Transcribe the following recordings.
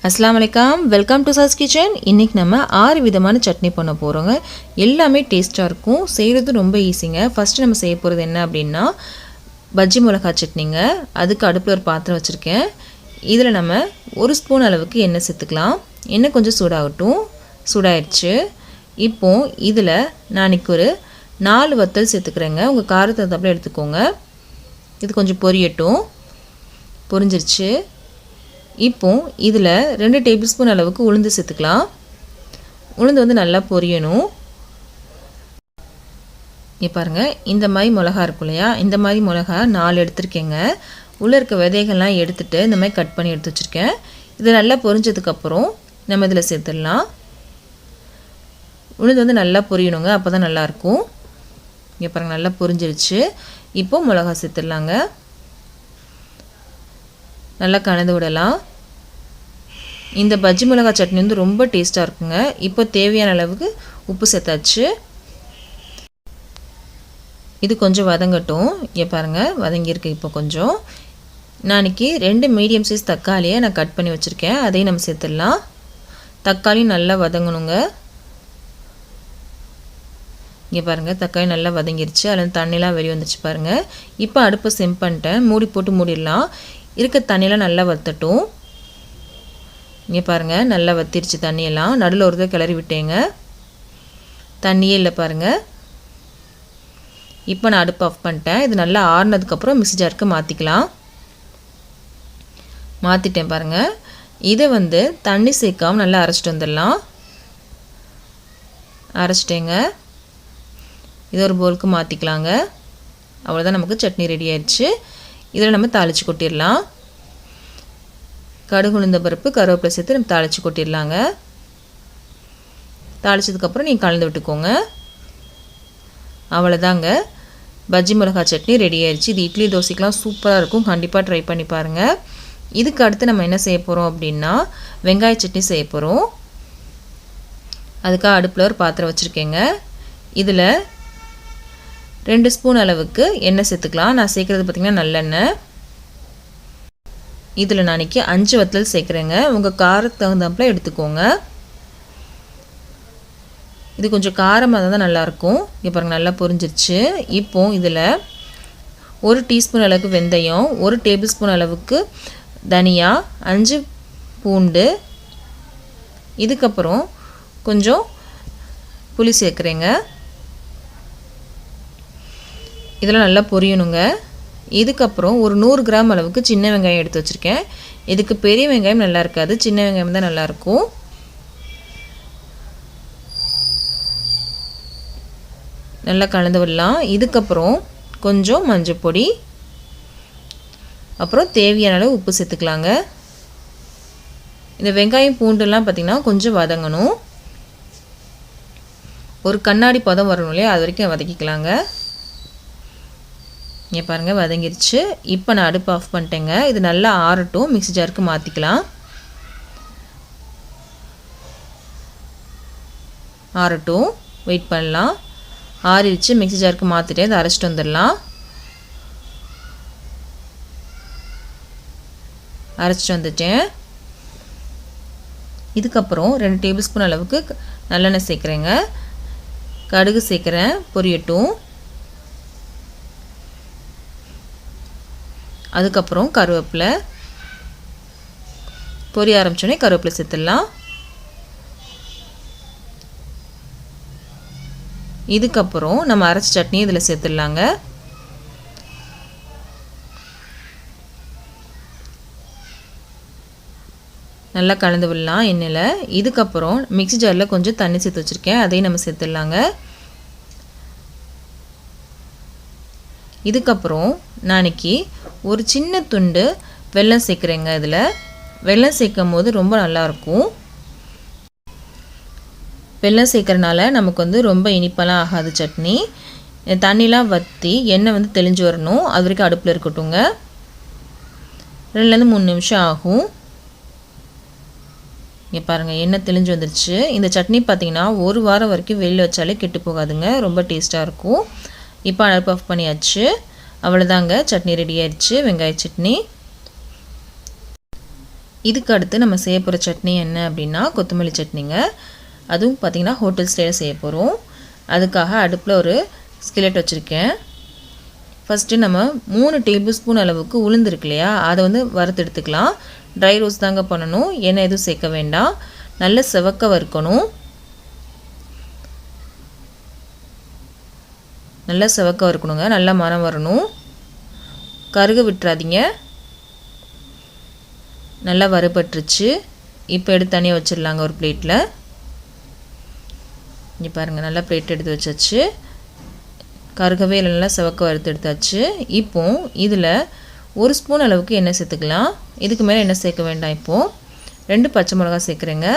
அஸ்ஸலாமு அலைக்கும், welcome to sauce kitchen. இன்றைக்கி நம்ம 6 விதமான சட்னி பண்ண போகிறோங்க. எல்லாமே டேஸ்ட்டாக இருக்கும், செய்கிறது ரொம்ப ஈஸிங்க. ஃபஸ்ட்டு நம்ம செய்ய போகிறது என்ன அப்படின்னா பஜ்ஜி மிளகாய் சட்னிங்க. அதுக்கு அடுப்பில் ஒரு பாத்திரம் வச்சுருக்கேன். இதில் நம்ம 1 ஸ்பூன் அளவுக்கு எண்ணெய் சேர்த்துக்கலாம். எண்ணெய் கொஞ்சம் சூடாகட்டும். சூடாயிடுச்சு. இப்போது இதில் நான் இன்றைக்கி ஒரு 4 வத்தல் சேர்த்துக்கிறேங்க. உங்கள் காரத்தை தகுந்தாப்புல எடுத்துக்கோங்க. இது கொஞ்சம் பொரியட்டும். பொரிஞ்சிருச்சு. இப்போ இதில் 2 டேபிள் ஸ்பூன் அளவுக்கு உளுந்து சேர்த்துக்கலாம். உளுந்து வந்து நல்லா பொரியணும். இங்கே பாருங்கள், இந்த மாதிரி மிளகா இருக்கும் இல்லையா, இந்த மாதிரி மிளகா 4 எடுத்துருக்கேங்க. உள்ளே இருக்க விதைகள்லாம் எடுத்துகிட்டு இந்த மாதிரி கட் பண்ணி எடுத்து வச்சுருக்கேன். இது நல்லா பொரிஞ்சதுக்கப்புறம் நம்ம இதில் சேர்த்துடலாம். உளுந்து வந்து நல்லா பொரியணுங்க, அப்போ தான் நல்லாயிருக்கும். இங்கே பாருங்கள், நல்லா பொரிஞ்சிருச்சு. இப்போது மிளகா சேர்த்துடலாங்க. நல்லா கலந்து விடலாம். இந்த பஜ்ஜி மிளகாய் சட்னி வந்து ரொம்ப டேஸ்ட்டாக இருக்குங்க. இப்போ தேவையான அளவுக்கு உப்பு சேர்த்தாச்சு. இது கொஞ்சம் வதங்கட்டும். இங்கே பாருங்கள், வதங்கியிருக்கு. இப்போ கொஞ்சம் நான் இன்றைக்கி 2 மீடியம் சைஸ் தக்காளியை நான் கட் பண்ணி வச்சுருக்கேன். அதையும் நம்ம சேர்த்துடலாம். தக்காளி நல்லா வதங்கணுங்க. இங்கே பாருங்கள், தக்காளி நல்லா வதங்கிருச்சு. அதில் தண்ணிலாம் வெளியே வந்துச்சு பாருங்கள். இப்போ அடுப்பை சிம் பண்ணிட்டேன். மூடி போட்டு மூடிடலாம். இருக்க தண்ணியெல்லாம் நல்லா வற்றட்டும். இங்கே பாருங்கள், நல்லா வத்திருச்சு தண்ணியெல்லாம். நடுவில் ஒரு கிளறி விட்டேங்க. தண்ணியே இல்லை பாருங்கள். இப்போ நான் அடுப்பு ஆஃப் பண்ணிட்டேன். இது நல்லா ஆறுனதுக்கப்புறம் மிக்ஸி ஜாருக்கு மாற்றிக்கலாம். மாற்றிட்டேன் பாருங்கள். இதை வந்து தண்ணி சேர்க்காமல் நல்லா அரைச்சிட்டு வந்துடலாம். அரைச்சிட்டேங்க. இதை ஒரு பவுலுக்கு மாற்றிக்கலாங்க. அவ்வளோதான், நமக்கு சட்னி ரெடி ஆயிடுச்சு. இதில் நம்ம தாளித்து கொட்டிடலாம். கடுகு உளுந்த பருப்பு கருவேப்பிலை சேர்த்து நம்ம தாளித்து கொட்டிடலாங்க. தாளித்ததுக்கப்புறம் நீங்கள் கலந்து விட்டுக்கோங்க. அவ்வளோதாங்க, பஜ்ஜி மிளகாய் சட்னி ரெடி ஆயிடுச்சு. இது இட்லி தோசைக்கெலாம் சூப்பராக இருக்கும். கண்டிப்பாக ட்ரை பண்ணி பாருங்கள். இதுக்கு அடுத்து நம்ம என்ன செய்ய போகிறோம் அப்படின்னா வெங்காய சட்னி செய்ய போகிறோம். அதுக்காக அடுப்பில் ஒரு பாத்திரம் வச்சுருக்கேங்க. இதில் 2 ஸ்பூன் அளவுக்கு எண்ணெய் சேர்த்துக்கலாம். நான் சேர்க்குறது பார்த்திங்கன்னா நல்லெண்ணெய். இதில் நான் இன்றைக்கி 5 வத்தல் சேர்க்குறேங்க. உங்கள் காரத்துக்கு தகுந்தாப்புல எடுத்துக்கோங்க. இது கொஞ்சம் காரமாக தான் நல்லாயிருக்கும். இப்போ பாருங்கள், நல்லா பொரிஞ்சிருச்சு. இப்போது இதில் 1 டீஸ்பூன் அளவுக்கு வெந்தயம், 1 டேபிள் ஸ்பூன் அளவுக்கு தனியா, 5 பூண்டு, இதுக்கப்புறம் கொஞ்சம் புளி சேர்க்குறேங்க. இதெல்லாம் நல்லா பொரியணுங்க. இதுக்கப்புறம் ஒரு 100 கிராம் அளவுக்கு சின்ன வெங்காயம் எடுத்து வச்சுருக்கேன். இதுக்கு பெரிய வெங்காயம் நல்லா இருக்காது, சின்ன வெங்காயம் தான் நல்லாயிருக்கும். நல்லா கலந்து விடலாம். இதுக்கப்புறம் கொஞ்சம் மஞ்சள் பொடி, அப்புறம் தேவையான அளவு உப்பு சேர்த்துக்கலாங்க. இந்த வெங்காயம் பூண்டுலாம் பார்த்திங்கன்னா கொஞ்சம் வதங்கணும். ஒரு கண்ணாடி பதம் வரணும் இல்லையா, அது வரைக்கும் வதக்கிக்கலாங்க. இங்கே பாருங்கள், வதங்கிருச்சு. இப்போ நான் அடுப்பு ஆஃப் பண்ணிட்டேங்க. இது நல்லா ஆறட்டும். மிக்ஸி ஜாருக்கு மாற்றிக்கலாம். ஆறட்டும், வெயிட் பண்ணலாம். ஆறிடுச்சு. மிக்ஸி ஜாருக்கு மாற்றிட்டேன். இதை அரைச்சிட்டு வந்துடலாம். அரைச்சிட்டு வந்துட்டேன். இதுக்கப்புறம் 2 டேபிள் ஸ்பூன் அளவுக்கு நல்லெண்ணெய் சேர்க்குறேங்க. கடுகு சேர்க்குறேன், பொரியட்டும். அதுக்கப்புறம் கருவேப்பிலை பொரிய ஆரம்பிச்சோடனே கருவேப்பிலை சேர்த்துடலாம். இதுக்கப்புறம் நம்ம அரைச்ச சட்னி இதில் சேர்த்துடலாங்க. நல்லா கலந்து விடலாம் எண்ணெயில். இதுக்கப்புறம் மிக்ஸி ஜாரில் கொஞ்சம் தண்ணி சேர்த்து வச்சுருக்கேன். அதையும் நம்ம சேர்த்துடலாங்க. இதுக்கப்புறம் நான் இன்றைக்கி ஒரு சின்ன துண்டு வெல்லம் சேர்க்குறேங்க. இதில் வெல்லம் சேர்க்கும் போது ரொம்ப நல்லாயிருக்கும். வெல்லம் சேர்க்குறனால நமக்கு வந்து ரொம்ப இனிப்பெல்லாம் ஆகாது சட்னி. தண்ணிலாம் வற்றி எண்ணெய் வந்து தெளிஞ்சு வரணும். அது வரைக்கும் அடுப்பில் இருக்கட்டுங்க. 2லேருந்து 3 நிமிஷம் ஆகும். இங்கே பாருங்கள், எண்ணெய் தெளிஞ்சு வந்துருச்சு. இந்த சட்னி பார்த்திங்கன்னா 1 வாரம் வரைக்கும் வெளியில் வச்சாலே கெட்டு போகாதுங்க. ரொம்ப டேஸ்ட்டாக இருக்கும். இப்போ அடுப்பு ஆஃப் பண்ணியாச்சு. அவ்வளோதாங்க, சட்னி ரெடி ஆயிடுச்சு, வெங்காய சட்னி. இதுக்கு அடுத்து நம்ம செய்ய போகிற சட்னி என்ன அப்படின்னா கொத்தமல்லி சட்னிங்க. அதுவும் பார்த்திங்கன்னா ஹோட்டல் ஸ்டைலில் செய்ய போகிறோம். அதுக்காக அடுப்பில் ஒரு ஸ்கிலெட் வச்சுருக்கேன். ஃபஸ்ட்டு நம்ம 3 டேபிள் ஸ்பூன் அளவுக்கு உளுந்து இருக்கு இல்லையா, அதை வந்து வறுத்து எடுத்துக்கலாம். ட்ரை ரோஸ்ட் தாங்க பண்ணணும், எண்ணெய் எதுவும் சேர்க்க வேண்டாம். நல்ல செவக்க வறுக்கணும். நல்லா செவக்க வறுக்கணுங்க, நல்லா மரம் வரணும். கருக விட்டுறாதீங்க. நல்லா வறுபட்டுருச்சு. இப்போ எடுத்து தனியாக வச்சிடலாங்க ஒரு பிளேட்டில். இங்கே பாருங்கள், நல்லா பிளேட் எடுத்து வச்சாச்சு. கருகவே நல்லா செவக்க வறுத்து எடுத்தாச்சு. இப்போ இதில் 1 ஸ்பூன் அளவுக்கு எண்ணெய் சேர்த்துக்கலாம். இதுக்கு மேலே எண்ணெய் சேர்க்க வேண்டாம். இப்போது 2 பச்சை மிளகா சேர்க்குறேங்க.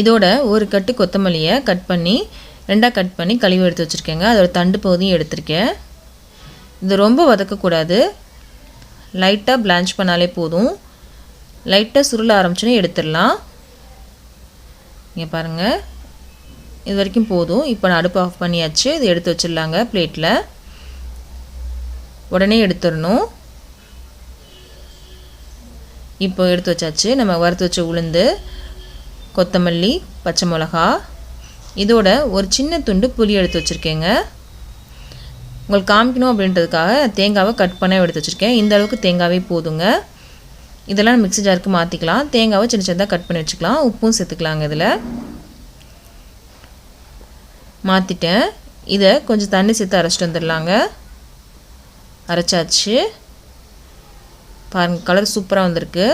இதோட ஒரு கட்டு கொத்தமல்லியை கட் பண்ணி 2ஆக கட் பண்ணி கழுவி எடுத்து வச்சுருக்கேங்க. அதோட தண்டு பகுதியும் எடுத்திருக்கேன். இது ரொம்ப வதக்கக்கூடாது, லைட்டாக பிளான்ச் பண்ணாலே போதும். லைட்டாக சுருள ஆரம்பிச்சோன்னே எடுத்துடலாம். இங்கே பாருங்கள், இது வரைக்கும் போதும். இப்போ நான் அடுப்பு ஆஃப் பண்ணியாச்சு. இது எடுத்து வச்சிடலாங்க பிளேட்டில். உடனே எடுத்துடணும். இப்போ எடுத்து வச்சாச்சு. நம்ம வறுத்து வச்ச உளுந்து, கொத்தமல்லி, பச்சை மிளகா, இதோட ஒரு சின்ன துண்டு புளி எடுத்து வச்சுருக்கேங்க. உங்களுக்கு காமிக்கணும் அப்படின்றதுக்காக தேங்காவை கட் பண்ண எடுத்து வச்சுருக்கேன். இந்த அளவுக்கு தேங்காவே போதுங்க. இதெல்லாம் மிக்ஸி ஜாருக்கு மாற்றிக்கலாம். தேங்காவை சின்ன சின்னதாக கட் பண்ணி வச்சுக்கலாம். உப்பும் சேர்த்துக்கலாங்க. இதில் மாற்றிட்டேன். இதை கொஞ்சம் தண்ணி சேர்த்து அரைச்சிட்டு வந்துடலாங்க. அரைச்சாச்சு. பாருங்கள், கலர் சூப்பராக வந்திருக்கு.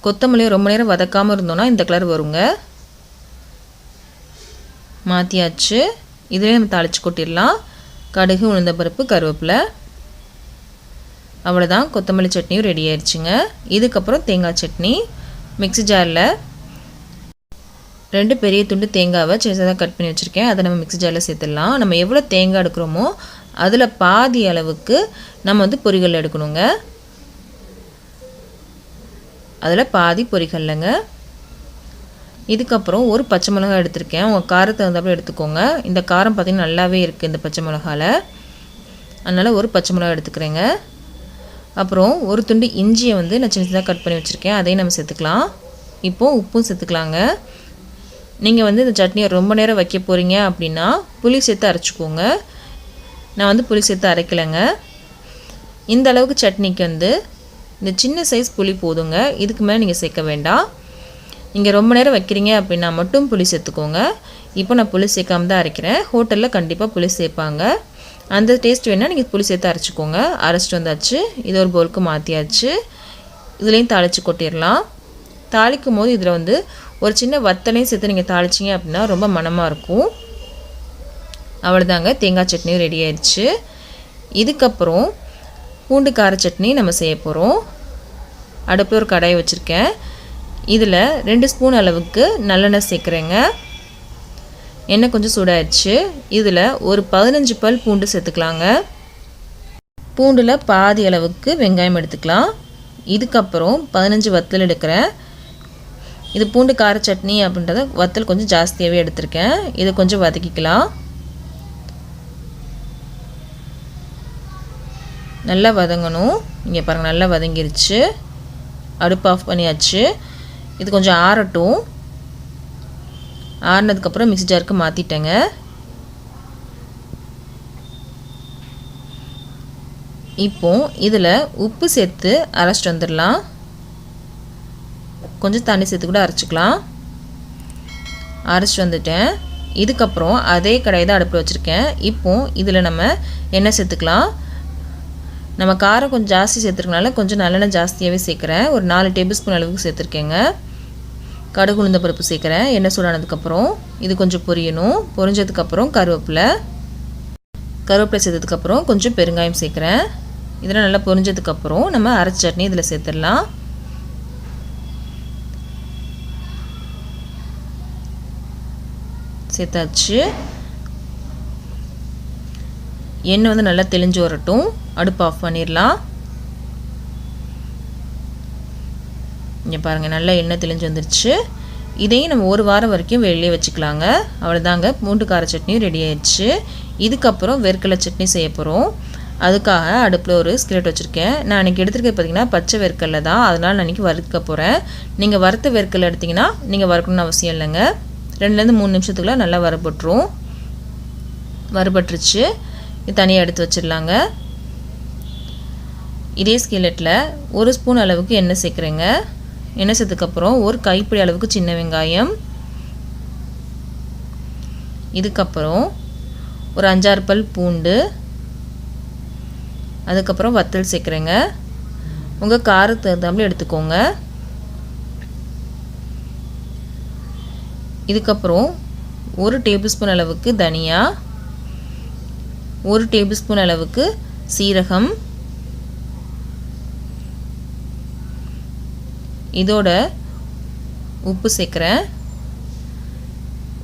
கொத்தமல்லியை ரொம்ப நேரம் வதக்காமல் இருந்தோன்னா இந்த கலர் வருங்க. மாற்றியாச்சு. இதிலே நம்ம தாளித்து கொட்டிடலாம். கடுகு, உளுந்தம்பருப்பு, கருவேப்பிலை. அவ்வளோதான், கொத்தமல்லி சட்னியும் ரெடி ஆயிடுச்சுங்க. இதுக்கப்புறம் தேங்காய் சட்னி. மிக்ஸி ஜாரில் 2 பெரிய துண்டு தேங்காவை சின்னதாக கட் பண்ணி வச்சுருக்கேன். அதை நம்ம மிக்ஸி ஜாரில் சேர்த்துடலாம். நம்ம எவ்வளோ தேங்காய் எடுக்கிறோமோ அதில் பாதி அளவுக்கு நம்ம வந்து பொரிகல்ல எடுக்கணுங்க. அதில் பாதி பொரிகல்லங்க. இதுக்கப்புறம் ஒரு பச்சை மிளகாய் எடுத்திருக்கேன். உங்கள் காரத்தை தகுந்தாப்புல எடுத்துக்கோங்க. இந்த காரம் பார்த்திங்கன்னா நல்லாவே இருக்குது இந்த பச்சை மிளகாவில், அதனால் ஒரு பச்சை மிளகாய் எடுத்துக்கிறேங்க. அப்புறம் ஒரு துண்டு இஞ்சியை வந்து நான் சின்னதாக கட் பண்ணி வச்சுருக்கேன். அதையும் நம்ம சேர்த்துக்கலாம். இப்போது உப்பும் சேர்த்துக்கலாங்க. நீங்கள் வந்து இந்த சட்னியை ரொம்ப நேரம் வைக்க போகிறீங்க அப்படின்னா புளி சேர்த்து அரைச்சிக்கோங்க. நான் வந்து புளி சேர்த்து அரைக்கலைங்க. இந்த அளவுக்கு சட்னிக்கு வந்து இந்த சின்ன சைஸ் புளி போதுங்க. இதுக்கு மேலே நீங்கள் சேர்க்க வேண்டாம். நீங்கள் ரொம்ப நேரம் வைக்கிறீங்க அப்படின்னா மட்டும் புளி சேர்த்துக்கோங்க. இப்போ நான் புளி சேர்க்காம தான் அரைக்கிறேன். ஹோட்டலில் கண்டிப்பாக புளி சேர்ப்பாங்க. அந்த டேஸ்ட் வேணால் நீங்கள் புளி சேர்த்து அரைச்சிக்கோங்க. அரைச்சிட்டு வந்தாச்சு. இது ஒரு பவுலுக்கு மாற்றியாச்சு. இதுலேயும் தாளித்து கொட்டிடலாம். தாளிக்கும் போது இதில் வந்து ஒரு சின்ன வத்தலையும் சேர்த்து நீங்கள் தாளிச்சிங்க அப்படின்னா ரொம்ப மணமாக இருக்கும். அவ்வளோதாங்க, தேங்காய் சட்னியும் ரெடி ஆயிடுச்சு. இதுக்கப்புறம் பூண்டு கார சட்னி நம்ம செய்ய போகிறோம். அடுப்பில் ஒரு கடாயை வச்சுருக்கேன். இதில் 2 ஸ்பூன் அளவுக்கு நல்லெண்ணெய் சேர்க்குறேங்க. எண்ணெய் கொஞ்சம் சூடாயிடுச்சு. இதில் ஒரு 15 பல் பூண்டு சேர்த்துக்கலாங்க. பூண்டில் பாதி அளவுக்கு வெங்காயம் எடுத்துக்கலாம். இதுக்கப்புறம் 15 வத்தல் எடுக்கிறேன். இது பூண்டு கார சட்னி அப்படின்றத வத்தல் கொஞ்சம் ஜாஸ்தியாகவே எடுத்திருக்கேன். இதை கொஞ்சம் வதக்கிக்கலாம். நல்லா வதங்கணும். இங்கே பாருங்கள், நல்லா வதங்கிருச்சு. அடுப்பு ஆஃப் பண்ணியாச்சு. இது கொஞ்சம் ஆறட்டும். ஆறினதுக்கப்புறம் மிக்ஸி ஜாருக்கு மாற்றிட்டேங்க. இப்போ இதில் உப்பு சேர்த்து அரைச்சிட்டு வந்துடலாம். கொஞ்சம் தண்ணி சேர்த்து கூட அரைச்சிக்கலாம். அரைச்சிட்டு வந்துட்டேன். இதுக்கப்புறம் அதே கடாயை தான் அடுப்பில் வச்சுருக்கேன். இப்போது இதில் நம்ம எண்ணெய் சேர்த்துக்கலாம். நம்ம காரம் கொஞ்சம் ஜாஸ்தி சேர்த்துருக்கனால கொஞ்சம் நல்லெண்ணெய் ஜாஸ்தியாகவே சேர்க்குறேன். ஒரு 4 டேபிள் ஸ்பூன் அளவுக்கு சேர்த்துருக்கேங்க. கடுகு, உளுந்த பருப்பு சேர்க்குறேன். எண்ணெய் சூடானதுக்கப்புறம் இது கொஞ்சம் பொரியணும். பொரிஞ்சதுக்கப்புறம் கருவேப்பிலை சேர்த்ததுக்கப்புறம் கொஞ்சம் பெருங்காயம் சேர்க்குறேன். இதெல்லாம் நல்லா பொரிஞ்சதுக்கப்புறம் நம்ம அரைச்ச சட்னி இதில் சேர்த்துடலாம். சேர்த்தாச்சு. எண்ணெய் வந்து நல்லா தெளிஞ்சு வரட்டும். அடுப்பு ஆஃப் பண்ணிடலாம். இங்கே பாருங்கள், நல்லா எண்ணெய் தெளிஞ்சு வந்துருச்சு. இதையும் நம்ம 1 வாரம் வரைக்கும் வெளியே வச்சுக்கலாங்க. அவ்வளோதாங்க, பூண்டு கார சட்னியும் ரெடி ஆயிடுச்சு. இதுக்கப்புறம் வேர்க்கடலை சட்னி செய்ய போகிறோம். அதுக்காக அடுப்பில் ஒரு ஸ்கிலெட் வச்சுருக்கேன். நான் இன்றைக்கி எடுத்துருக்கேன் பார்த்திங்கன்னா பச்சை வேர்க்கடலை தான். அதனால் நான் இன்றைக்கி வறுக்க போகிறேன். நீங்கள் வறுத்த வேர்க்கடலை எடுத்திங்கன்னா நீங்கள் வறுக்கணும்னு அவசியம் இல்லைங்க. 2லேருந்து 3 நிமிஷத்துக்குள்ளே நல்லா வறுபட்டுரும். வறுபட்டுருச்சு. இது தனியாக எடுத்து வச்சிடலாங்க. இதே ஸ்கிலெட்டில் 1 ஸ்பூன் அளவுக்கு எண்ணெய் சேர்க்குறேங்க. எண்ணெய் சேர்த்துக்கப்புறம் ஒரு கைப்பிடி அளவுக்கு சின்ன வெங்காயம், இதுக்கப்புறம் ஒரு 5-6 பல் பூண்டு, அதுக்கப்புறம் வத்தல் சேர்க்குறேங்க. உங்கள் காரத்துக்கு தகுந்தாப்புல எடுத்துக்கோங்க. இதுக்கப்புறம் 1 டேபிள் ஸ்பூன் அளவுக்கு தனியா, 1 டேபிள் ஸ்பூன் அளவுக்கு சீரகம், இதோட உப்பு சேர்க்குறேன்.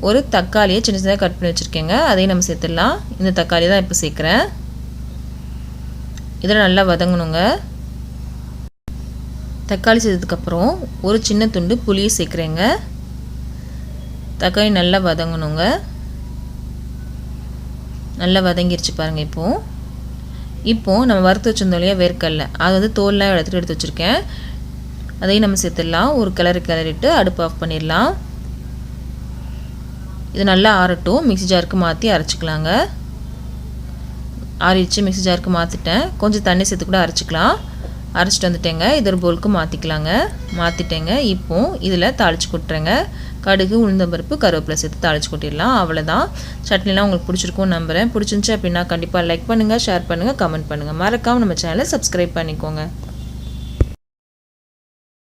ஒரு தக்காளியை சின்ன சின்னதாக கட் பண்ணி வச்சுருக்கேங்க. அதையும் நம்ம சேர்த்துடலாம். இந்த தக்காளி தான் இப்போ சேர்க்குறேன். இதில் நல்லா வதங்கணுங்க. தக்காளி சேர்த்ததுக்கப்புறம் ஒரு சின்ன துண்டு புளியை சேர்க்குறேங்க. தக்காளி நல்லா வதங்கணுங்க. நல்லா வதங்கிருச்சு பாருங்கள். இப்போது நம்ம வறுத்து வச்சுருந்தோம் இல்லையா வேர்க்கடலை, அது வந்து தோல்லாம் எடுத்து வச்சுருக்கேன். அதையும் நம்ம சேர்த்துடலாம். ஒரு கிளறிட்டு அடுப்பு ஆஃப் பண்ணிடலாம். இது நல்லா ஆறட்டும். மிக்ஸி ஜாருக்கு மாற்றி அரைச்சிக்கலாங்க. ஆறிடுச்சு. மிக்ஸி ஜாருக்கு மாற்றிட்டேன். கொஞ்சம் தண்ணி சேர்த்து கூட அரைச்சிக்கலாம். அரைச்சிட்டு வந்துட்டேங்க. இது ஒரு பவுலுக்கு மாற்றிட்டேங்க. இப்போது இதில் தாளித்து கொட்டுறேங்க. கடுகு, உளுந்தம்பருப்பு, கருவேப்பிலை சேர்த்து தாளித்து கொட்டிடலாம். அவ்வளோதான். சட்னிலாம் உங்களுக்கு பிடிச்சிருக்கும்னு நம்புகிறேன். பிடிச்சிருந்துச்சி அப்படின்னா கண்டிப்பாக லைக் பண்ணுங்கள், ஷேர் பண்ணுங்கள், கமெண்ட் பண்ணுங்கள். மறக்காமல் நம்ம சேனலை சப்ஸ்கிரைப் பண்ணிக்கோங்க.